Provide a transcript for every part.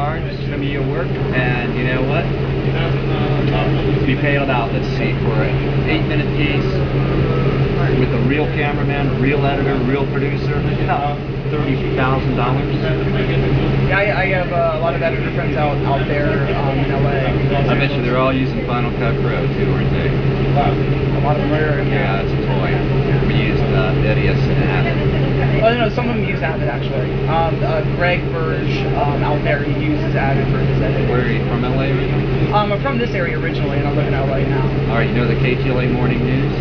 hard some of your work, and you know what? We paid out, let's see, for an 8-minute piece with a real cameraman, real editor, real producer, about $30,000. Yeah, I have a lot of editor friends out there in LA. I bet you they're all using Final Cut Pro too, aren't they? A lot of them are. Yeah, it's a toy. We used Eddie as an Avid. Oh no, some of them use Avid actually. Greg Burge out there, he uses Avid for his editing. Where are you from, LA? I'm from this area originally, and I live in LA now. All right, you know the KTLA Morning News?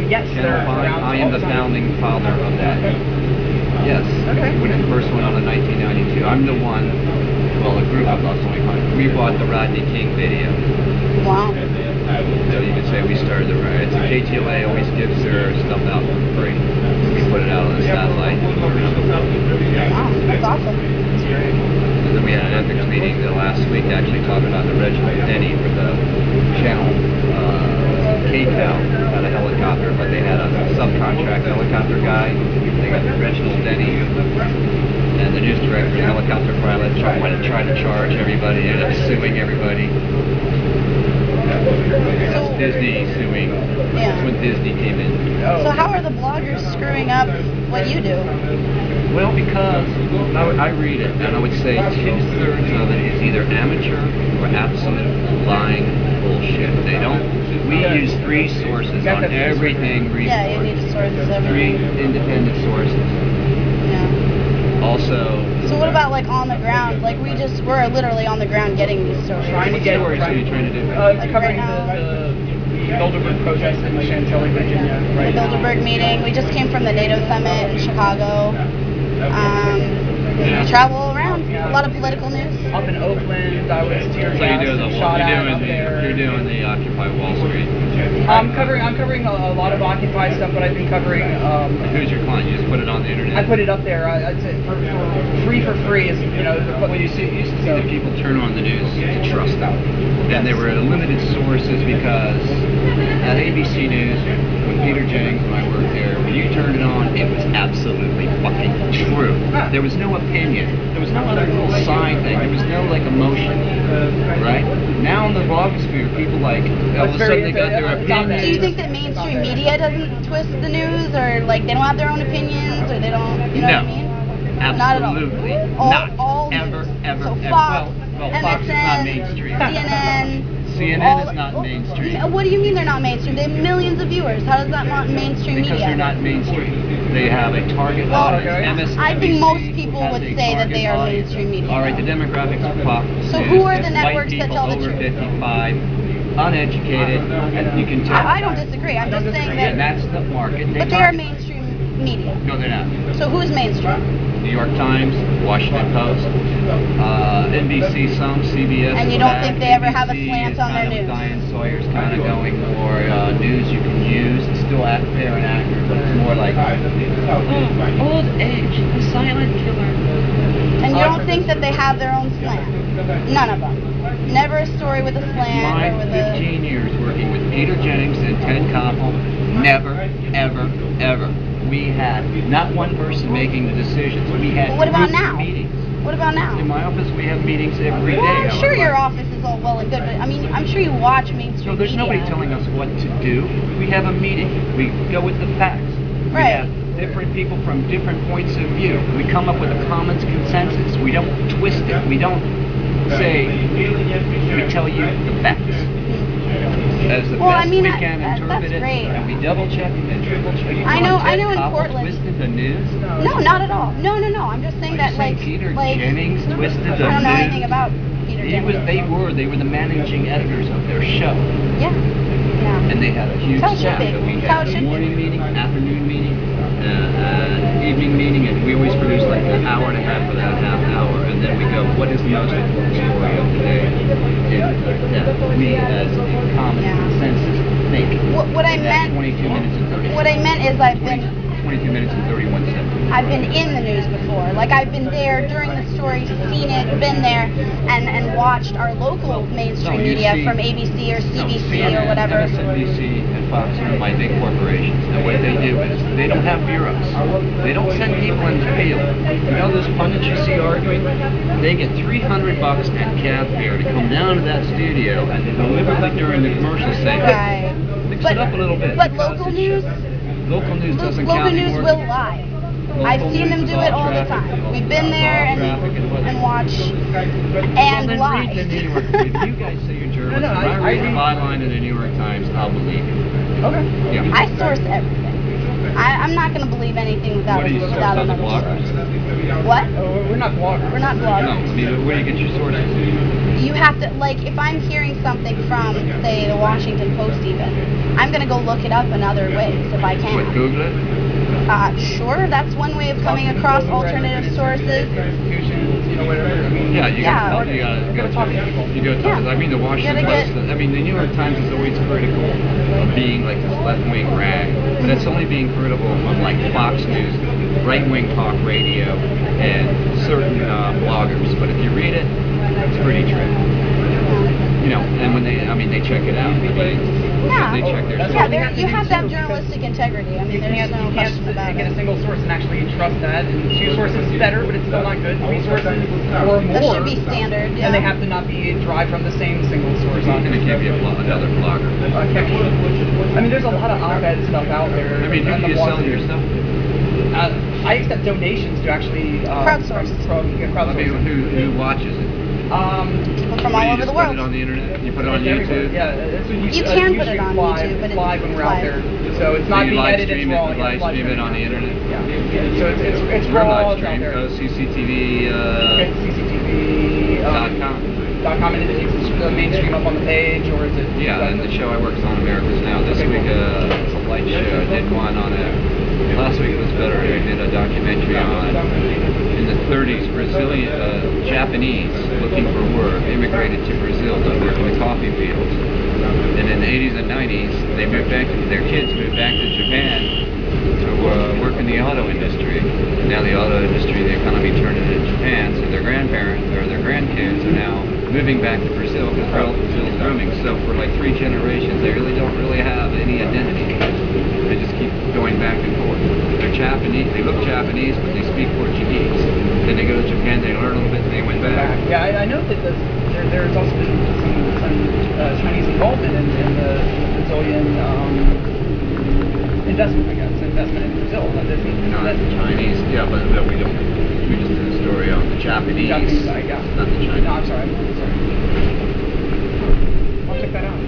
Yes, they're around. I am the founding father of that. Yes. Okay. We did the first one on in 1992. I'm the one, well, a group of us, we bought the Rodney King video. Wow. So you could say we started the riot. So KTLA always gives their stuff out for free. We put it out on the satellite. Wow, that's awesome. That's great. And then we had an ethics meeting last week actually talking about the Reginald Denny for the channel. KCAL had a helicopter, but they had a subcontract helicopter guy. They got the Reginald Denny, and the news director, the helicopter pilot, went to try to charge everybody, ended up suing everybody. That's Disney suing. Yeah. That's when Disney came in. So how are the bloggers screwing up what you do? Well, because I read it, and I would say 2/3 of it is either amateur or absolute lying bullshit. They don't. We use 3 sources on everything. Yeah, you need sources. 3 independent sources. Yeah. Also. So what about like on the ground? Like we're literally on the ground getting these stories. What stories are you trying to do? Like covering the Bilderberg protest in Chantilly, Virginia. Right the Bilderberg meeting. We just came from the NATO summit in Chicago. We travel around. A lot of political news. Up in Oakland, I was tear gassed and shot at up there. You're doing the Occupy Wall Street. I'm covering a lot of Occupy stuff, but I've been covering. Who's your client? You just put it on the internet. I put it up there. I'd say for free is Well, you used to see the people turn on the news to trust them, and there were limited sources because at ABC News, when Peter Jennings and I worked there, when you turned it on, it was absolutely fucking true. There was no opinion. There was no other little side thing. There was no like emotion, right? Now in the blogosphere, people like all of a sudden they got their opinion. Do you think that mainstream media doesn't twist the news, or like they don't have their own opinions, or they don't? You know what I mean? Absolutely not at all. Ever. So Fox, well, Fox is not mainstream. CNN is not mainstream. What do you mean they're not mainstream? They have millions of viewers. How is that not mainstream because media? They're not mainstream. They have a target audience. I think most people would say that they are mainstream media. All right, the demographics of Fox. So who are the networks that tell the truth? Over 55, uneducated, and you can tell. I don't disagree. I'm just saying that. And that's the market. But they are mainstream media. No, they're not. So who's mainstream? New York Times, Washington Post, NBC, some CBS. And you don't think they ever have a slant on their news? Diane Sawyer's kind of going for news you can use. It's still fair and accurate, but it's more like old age, the silent killer. And you don't think that they have their own slant? None of them. Never a story with a slant My or with a... 15 years working with Peter Jennings and Ted Koppel, never, ever. We had not one person making the decisions. We had Well, what about now? meetings. What about now? In my office, we have meetings every day. Well, I'm sure your office is all well and good, but I mean, I'm sure you watch mainstream So there's media. nobody telling us what to do. We have a meeting. We go with the facts. Right. We have different people from different points of view. We come up with a common consensus. We don't twist it. We don't say, we tell you the facts. As the best we can interpret it, great. and we double check and triple check. I know in Portland. Twisted the news? No, not at all. No. I'm just saying that Peter Jennings twisted the news? I don't know anything about Peter Jennings. They were the managing editors of their show. Yeah. And they had a huge staff. We had a morning meeting, afternoon meeting, evening meeting, and we always produce like an hour and a half for that half hour, and then we go, what is the most important story of the day? And we, as a common consensus, think. What I meant. 22 minutes and 30 What I meant is 22 minutes and 31 seconds. I've been in the news before. Like I've been there during the story, seen it, been there, and watched our local mainstream media from ABC or CBC or whatever. MSNBC and Fox are owned by big corporations, and what they do is they don't have bureaus. They don't send people in the field. You know those pundits you see arguing? They get $300 and cab fare to come down to that studio and deliberately during the commercial say, Right. mix it up a little bit. But local news doesn't local count news anymore. will lie. I've seen them do it all the time. We've been there and watched and then lie. read the New York. If you guys say you're journalists, No, if I read the read- byline in the New York Times, I'll believe you. Okay. Yeah. I source everything. I'm not going to believe anything without What do you source, without other another bloggers? source. What? We're not bloggers. We're not No, bloggers. I mean, where do you get your sources? You have to, like, if I'm hearing something from, say, the Washington Post even, I'm going to go look it up in other ways if I What, can. Google it? Sure, that's one way of coming across alternative sources. Institutions, you know, whatever. I mean, Yeah, you Yeah. gotta go talk to people. You go talk. Yeah. I mean, the Washington You gotta Post. I mean, the New York Times is always critical of being like this left-wing rag, but it's only being critical of like Fox News, right-wing talk radio, and certain bloggers. But if you read it, it's pretty true. You know, and when they check it out. I mean, Yeah, they check their That's sources. yeah, you have to have too, because journalistic integrity. I mean, You there's can't, no you can't question about get a it. single source and actually trust that. And 2 sources is better, but it's still not good. 3 sources or more. That should be standard, yeah. And they have to not be derived from the same single source. I'm gonna give you another blogger. I mean, there's a lot of op-ed stuff out there. I mean, on who the do you sell blogs. your stuff to? I accept donations to actually Crowdsource. I crowdsource. mean, who watches it? People from What, all you over just the put world. it on the internet? You put it on Everywhere. YouTube? Yeah, it's a You can put it on live, YouTube, but it's it's live when we're out live. there. So it's not you being live edited, stream it's raw. it, live stream it on the internet? Yeah. So it's We're raw, live it's out stream. there. Go CCTV. Okay, CCTV. .com. .com, and is it the mainstream up on the page, or is it? Yeah, and the show I worked on America's Now. This Okay, week cool. it's a light show. I did one on last week it was better. I did a documentary on in the 30s Japanese looking for work immigrated to Brazil to work in the coffee fields. And in the 80s and 90s they moved back. Their kids moved back to Japan to work in the auto industry. And now the auto industry, the economy turned into Japan, so their grandparents or their grandkids are now moving back to Brazil because Brazil's booming. So for like 3 generations, they really don't have any identity. They just keep going back and forth. They're Japanese. They look Japanese, but they speak Portuguese. Then they go to Japan, they learn a little bit, and they went back. Yeah, I know that there's also been some Chinese involvement in the Brazilian investment, I guess, investment in Brazil. Not the Chinese, yeah, but no, we don't. We just did a story on the Japanese. Japanese side, yeah. Not the Chinese. No, I'm sorry. I'll check that out.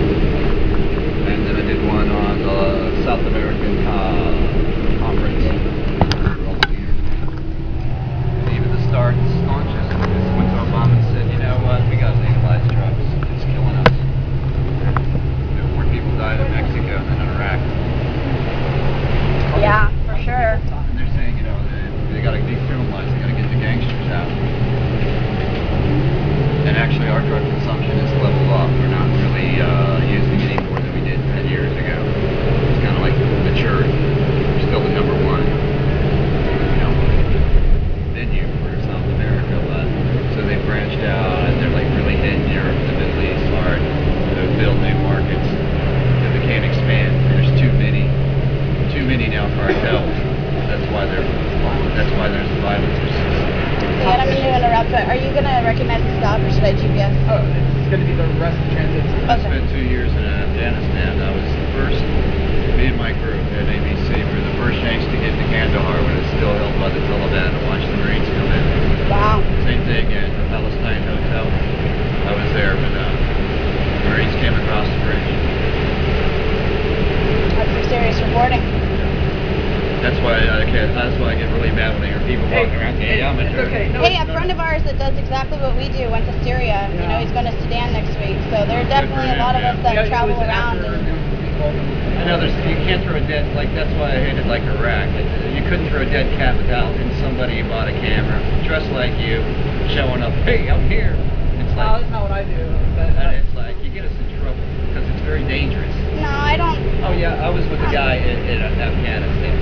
And then I did one on the South American conference. And even the staunchest went to Obama and said, you know what, we got to legalize drugs. It's killing us. More people died in Mexico than in Iraq. Yeah, for sure. And they're saying, you know, they got to decriminalize, they got to get the gangsters out. And actually our drug consumption is leveled off. We're not really using any more than we did 10 years ago. It's kind of like matured. We're still the number 1, you know, venue for South America, but so they branched out and they're like really hitting Europe and the Middle East hard to build new markets because they can't expand. There's too many now cartels. That's why there's violence. Yeah, I don't mean to interrupt, but are you going to recommend to stop or should I GPS? Oh, it's going to be the rest of the transit. I spent 2 years in Afghanistan. I was the first, me and my group at ABC were the first Yanks to get to Kandahar when it's still held by the Taliban to watch the Marines come in. Wow. Same thing at the Palestine Hotel. I was there when the Marines came across the bridge. That's some serious reporting. That's why I get really mad when I hear people walking around saying, yeah, I'm a terrorist. okay. No, Hey, a friend of ours that does exactly what we do went to Syria. You know, he's going to Sudan next week. So there are definitely a lot of us that travel around. I know you can't throw a dead, like that's why I hated like Iraq. You couldn't throw a dead cat without somebody who bought a camera, dressed like you, showing up, hey, I'm here. It's No, like, that's not what I do. But, and it's like, you get us in trouble because it's very dangerous. No, I don't. Oh yeah, I was with a guy in Afghanistan.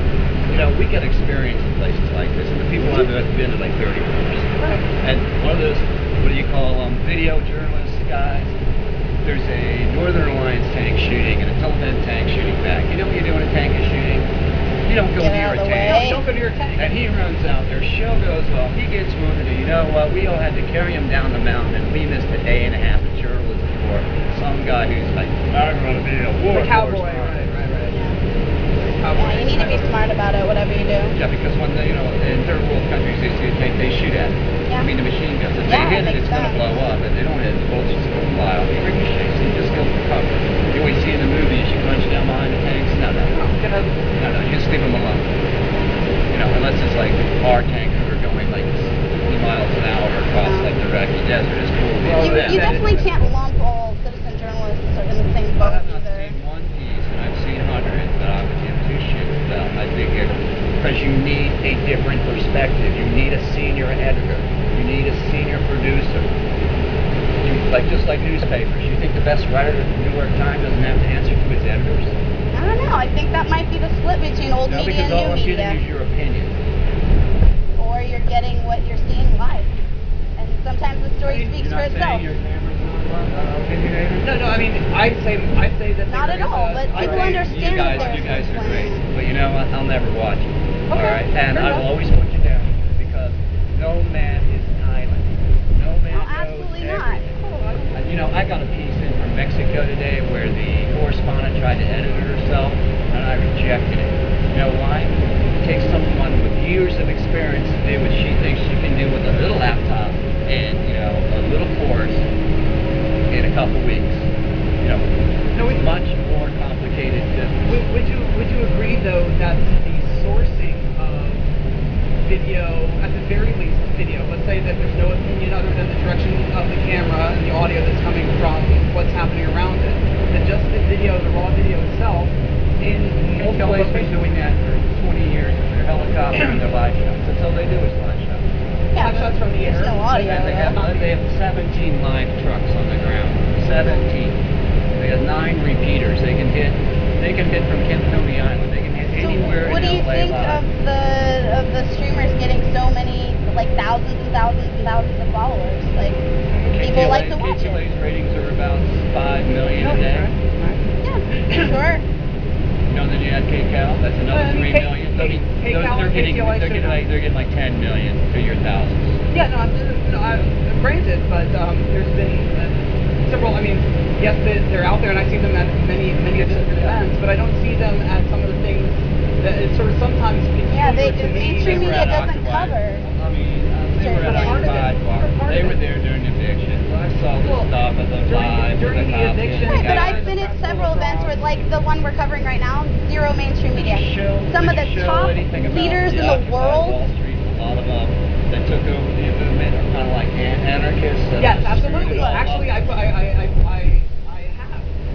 You know, we get experience in places like this, and the people I've been to like 30 years. And one of those, what do you call them, video journalists guys, there's a Northern Alliance tank shooting and a Taliban tank shooting back. You know what you do when a tank is shooting? You don't go near a tank. Don't go near a tank. And he runs out there, show goes well, he gets wounded, and you know what, we all had to carry him down the mountain, and we missed a day and a half of journalism for some guy who's like, I'm going to be a war cowboy, correspondent. Yeah, you need to be smart about it, whatever you do. Yeah, because when they, in third world countries, they see a tank, they shoot at it. Yeah. I mean, the machine guns. If Yeah, they hit it it, it's makes going to sense. blow up. If they don't hit it, the bullets just going to fly off. You ricochet, so you just go for cover. You always see in the movies, you punch down behind the tanks. No, you just leave them alone. You know, unless it's like our tank who are going like 50 miles an hour across like the Iraqi desert. It's cool. You definitely can't lump all citizen journalists in the same boat I've not either. seen one piece, and I've seen hundreds that I would give two shits about. I think because you need a different perspective. You need a senior editor. You need a senior producer. Just like newspapers. You think the best writer of the New York Times doesn't have to answer to his editors? I don't know. I think that might be the split between old No, media because and all new I'm media. getting is your opinion. Or you're getting what you're seeing live. And sometimes the story speaks for itself. Your camera's not opinionated? No, I mean, I'd say that. Not at all, but people understand that there's You guys are this great. plan. But you know what? I'll never watch it. Okay, Alright? And fair I will enough. always put you down because no man is an island. No man knows Absolutely not. everything. You know, I got a piece in from Mexico today where the correspondent tried to edit it herself, and I rejected it. You know why? It takes someone with years of experience to do what she thinks she can do with a little laptop and, you know, a little course in a couple weeks. You know, it's much more complicated than... Would you agree though that the sourcing of video, at the very least video, let's say that there's no opinion other than the direction of the camera and the audio that's coming from what's happening around it, that just the video, the raw video itself, in Most places been doing that for 20 years with their helicopter and their live shots. That's all they do is live shots. Yeah, live shots from the air. there's no audio. And they have 17 live trucks on the ground. 17. They have 9 repeaters. They can hit from Coney Island. They can hit anywhere What do in you LA think live. of the streamers getting so many, like thousands and thousands and thousands of followers? Like, people like to watch it. KTLA's ratings are about 5 million a day. Yeah, sure. You know, then you add KCAL, that's another 3 million. I mean, they're getting like 10 million to your thousands. Yeah, granted, but there's been several. I mean, yes, they're out there, and I see them at many different events, but I don't see them at some of the things that it sort of sometimes Yeah, peculiar to me. mainstream They were media at doesn't Occupied. cover. I mean, they were at Part of it. Occupied Bar. Part of They it. were there during eviction. I saw the stuff at the live. during the eviction, Right, but Yeah. I've been at several events where, like the one we're covering right now, zero mainstream media. Some of the top leaders in the world. Wall Street, a lot of them that took over the movement are kind of like anarchists. that Yes, screwed absolutely. it all Actually, up.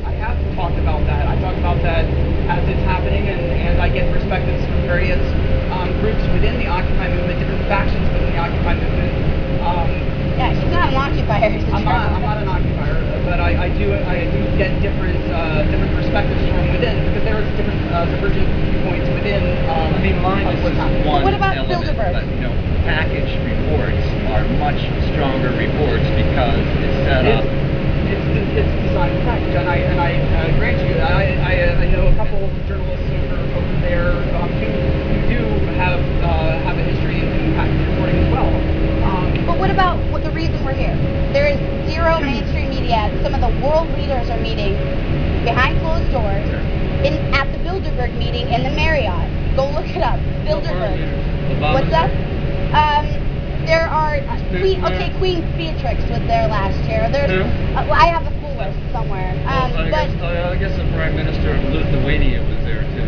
I have talked about that. I talk about that as it's happening, and I get perspectives from various groups within the Occupy movement, different factions within the Occupy movement. Yeah, she's not an occupier. She's a I'm not an occupier, but I do get different perspectives from within, because there are different divergent viewpoints within. I mean, mine is what's happening. one What about element, Bilderberg? but you know, packaged reports are much stronger reports because it's set up. It's designed to package, and I grant you that I know a couple of journalists over there who do have a history in package reporting as well. But what about the reason we're here? There is zero mainstream media. Some of the world leaders are meeting behind closed doors at the Bilderberg meeting in the Marriott. Go look it up. Bilderberg. What's that? There are Queen Beatrix was there last year. There's I have the full list somewhere. I guess the Prime Minister of Lithuania was there too.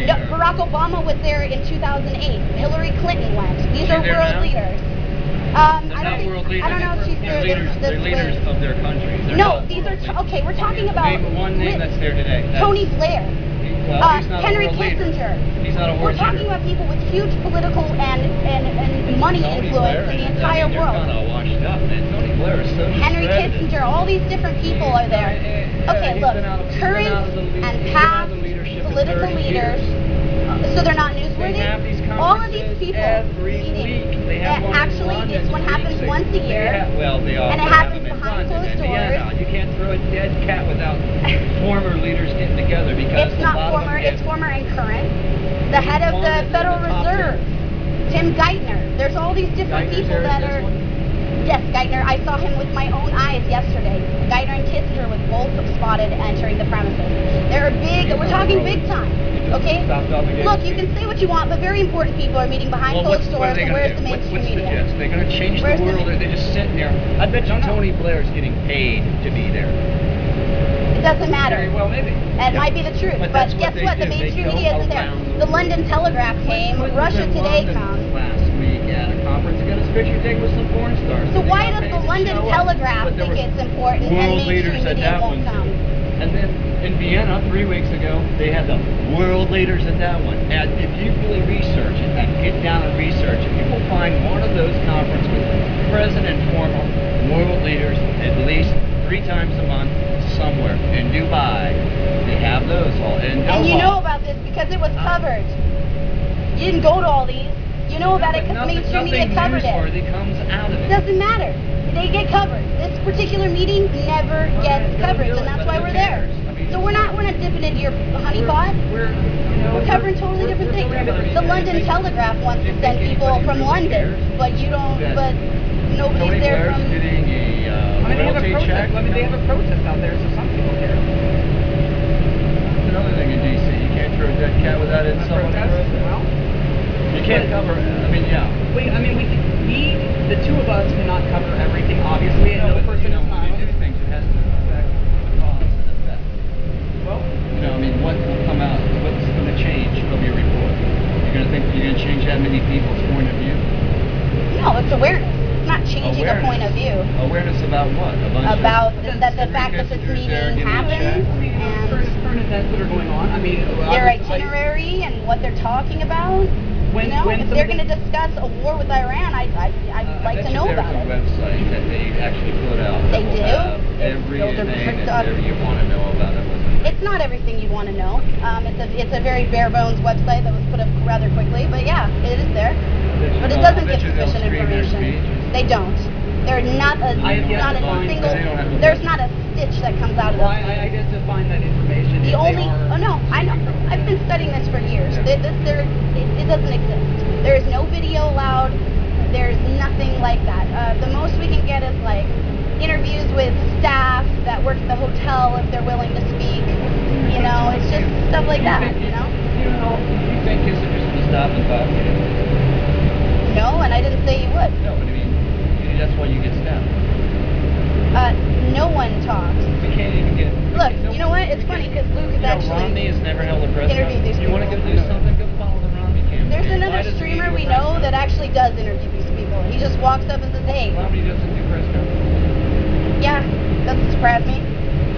No, Barack Obama was there in 2008. Hillary Clinton went. These are there world now? leaders. I don't know if she's there. They're leaders of their countries. They're No, not these are world leaders. okay. We're talking about Name one name that's there today. Tony Blair, Well, he's not a Henry world leader. Kissinger. He's not a We're world talking leader. about people with huge political and money Tony influence Blair, in the entire they're world. kind of washed up, man. Tony Blair is so Henry shredded. Kissinger, all these different people are there. Okay, He's look, been out of- he's been current out of the and he's been out past of the leadership in political 30 leaders, years. so they're not They newsworthy? have these people every meeting. week. They have one in Actually, London this one 2 happens weeks ago. once a year. Well, they also and it have happens them in behind London closed and doors. Vienna. You can't throw a dead cat without former leaders getting together because It's a not lot former, of them it's former and current. The head of the Federal Reserve, Tim Geithner. There's all these different people that are. Yes, Geithner. I saw him with my own eyes yesterday. Geithner and Kissinger was both spotted entering the premises. They're big. We're talking big time. Okay. Look, you can say what you want, but very important people are meeting behind closed doors. And where's the mainstream media? They're going to change the world, or they're just sitting there. I bet you Tony Blair's getting paid to be there. It doesn't matter. Very well, maybe. That might be the truth. But guess what? The mainstream media isn't there. The London Telegraph came. Russia Today comes. Last week at a conference to get his picture taken with some porn stars. So why does the London Telegraph think it's important and mainstream media won't come? And then in Vienna 3 weeks ago, they had the world leaders at that one. And if you really research it and get down and research it, you will find one of those conferences with present and former world leaders at least 3 times a month somewhere. In Dubai, they have those all. And you know about this because it was covered. You didn't go to all these. You know about it because mainstream media covered it. Nothing comes out of it. Doesn't matter. They get covered. This particular meeting never gets coverage, and that's why we're there. So we're not dipping into your honey pot. We're covering totally different things. The London Telegraph wants to send people from London, but you don't. But nobody's there from. Getting a royalty check. I mean, they have a protest out there, so some people care. Another thing in DC, you can't throw a dead cat without it. Well, you can't cover. I mean, yeah. We, the two of us cannot cover everything, obviously, and no person is not. When we do things, it has to affect cause and effect. Well, I mean, what will come out? What's going to change of your report? You're going to think you're going to change that many people's point of view? No, it's awareness. It's not changing a point of view. Awareness about what? About the fact that this meeting happens and current events that are going on. I mean, their itinerary and what they're talking about. If they're going to discuss a war with Iran, I'd like to know about it. There's a website that they actually put out. They do? Everything that you want to know about it. It's not everything you want to know. It's a very bare bones website that was put up rather quickly, but yeah, it is there. But it doesn't give sufficient information. They don't. There's not a single. There's not a stitch that comes out of Well, this. I get to find that information. The only. Oh no, I know. I've been studying this for years. It doesn't exist. There is no video allowed. There's nothing like that. The most we can get is like interviews with staff that work at the hotel if they're willing to speak. It's just stuff like that. You think Kissinger's going to stop and talk to you? No, and I didn't say he would. No, but I mean, that's why you get stabbed. No one talks. We can't even get. Look, you know what? It's funny because Luke is actually. Romney has never held a press interviewed these conference. You want to go do something? Go follow the Romney campaign. There's another streamer we know that actually does interview these people. He just walks up and says, "Hey." Romney doesn't do press conferences. Yeah, doesn't surprise me.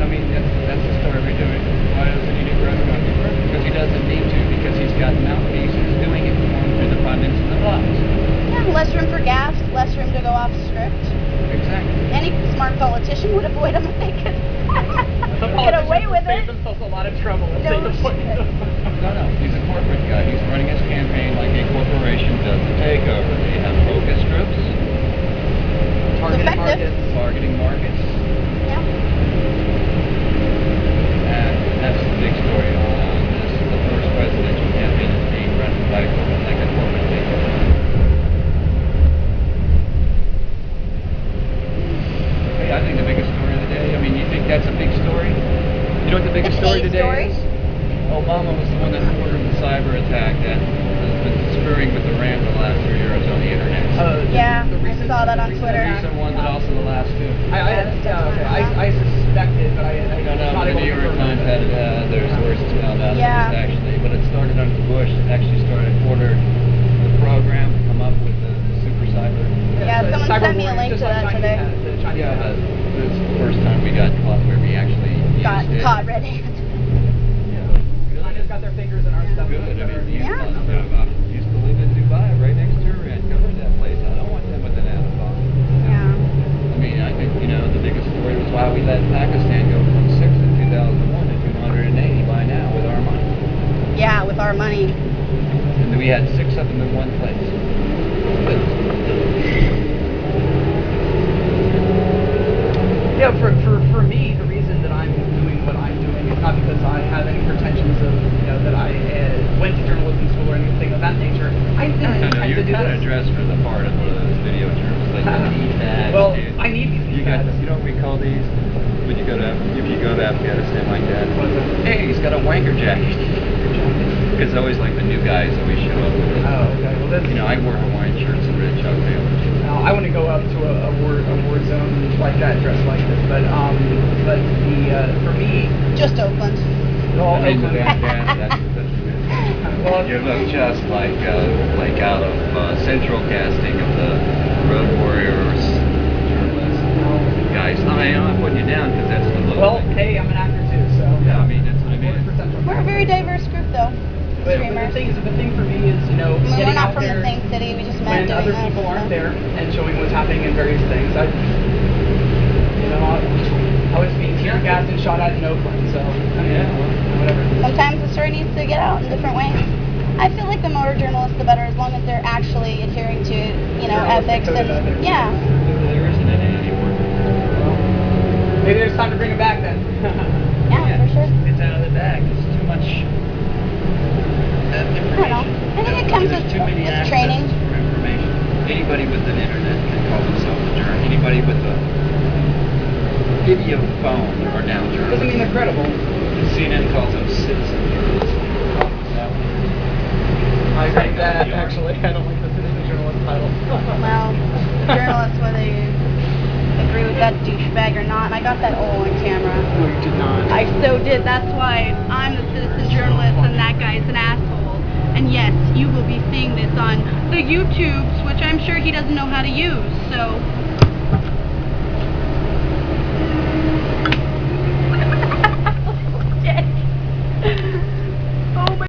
I mean, that's the story we're doing. Why doesn't he do press conferences? Because he doesn't need to. Because he's got mouthpieces doing it for him through the Prime Minister's office. Yeah, less room for gaffes, less room to go off script. Exactly. Any smart politician would avoid them if they could get away with it. Save themselves a lot of trouble. No, No, he's a corporate guy. He's running his campaign like a corporation does the takeover. They have focus groups, targeting markets. Yeah. And that's the big story on this. The first presidential campaign is being run like a corporate takeover. I think the biggest story of the day. I mean, you think that's a big story? You know what the biggest story today is? Obama was the one that ordered the cyber attack that has been screwing with Iran for the last 3 years on the internet. Yeah, I saw that on Twitter. The recent one, but also the last two. I suspected, but I No, but the New York Times had it. Their sources found out that it was actually, but it started under Bush. Actually ordered the program to come up with the super cyber. Yeah, someone sent me a link to that today. Yeah, but it's the first time we got caught where we actually Got used it. caught red-handed. China's got their fingers in our stuff. Good. I mean, Yeah. used to live in Dubai, right next to Iran. Covered that place. I don't want them with an atom bomb. Yeah. I mean, I think the biggest story was why we let Pakistan go from 6 in 2001 to 280 by now with our money. Yeah, with our money. And we had 6 of them in one place. Yeah, for me, the reason that I'm doing what I'm doing is not because I have any pretensions of, that I went to journalism school or anything of that nature. I didn't intend You're to do kind of this. dressed for the part of one of those video journalists, like the knee pads, Well, dude. I need these knee pads. You know what we call these? When you go to, if you go to Afghanistan like that. What is it? Hey, he's got a wanker jacket. Because always like the new guys always show up with it. Oh, okay. Well, that's, I wore Hawaiian shirts and red Chuck Taylors. I want to go up to a war zone like that, dressed like this. But for me, Just Oakland. all Into Oakland. that's Well, you look just like out of Central casting of the Road Warriors journalist guys. I'm not putting you down because that's the look. well, hey, I'm an actor too, so Yeah, I mean, that's what I mean. We're a very diverse group, though. But Streamers. the thing for me is, I mean, we're getting not out from there the same city. We just met when doing other this. people aren't so. there and showing what's happening in various things. I was being tear gassed and shot at in Oakland, so I mean, whatever. Sometimes the story needs to get out in different ways. I feel like the more journalists, the better, as long as they're actually adhering to, ethics code of and ethics. yeah. There isn't any anymore. Well, maybe it's time to bring it back then. Yeah, for sure. It's out of the bag. It's too much I don't know. I think it comes There's with, too many with access training. for information. Anybody with an internet can call themselves a journalist. Anybody with a video phone are now Doesn't journalists. mean they're credible. CNN calls them citizen journalists. I hate that, actually. I don't like the citizen journalist title. Well, journalists, whether you agree with that douchebag or not, and I got that all on camera. No, you did not. I so did. That's why I'm the citizen journalist and that guy's an asshole. And yes, you will be seeing this on the YouTubes, which I'm sure he doesn't know how to use. So